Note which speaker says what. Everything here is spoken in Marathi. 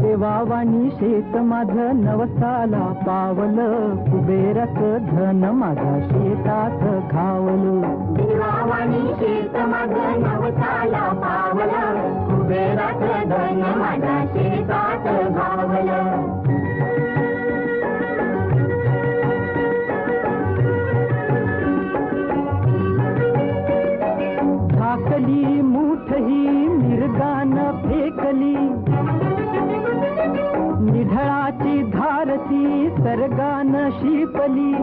Speaker 1: देवावानी शेत माझं नवसाला पावलं, कुबेराचं धन माझ्या शेतात घावलं.
Speaker 2: देवावानी शेत माझं नवसाला पावलं, कुबेराचं धन माझ्या शेतात घावलं.
Speaker 1: झाकली मूठही मिरगानं फेकली, निढळाची धारती सर्गानं शिपली.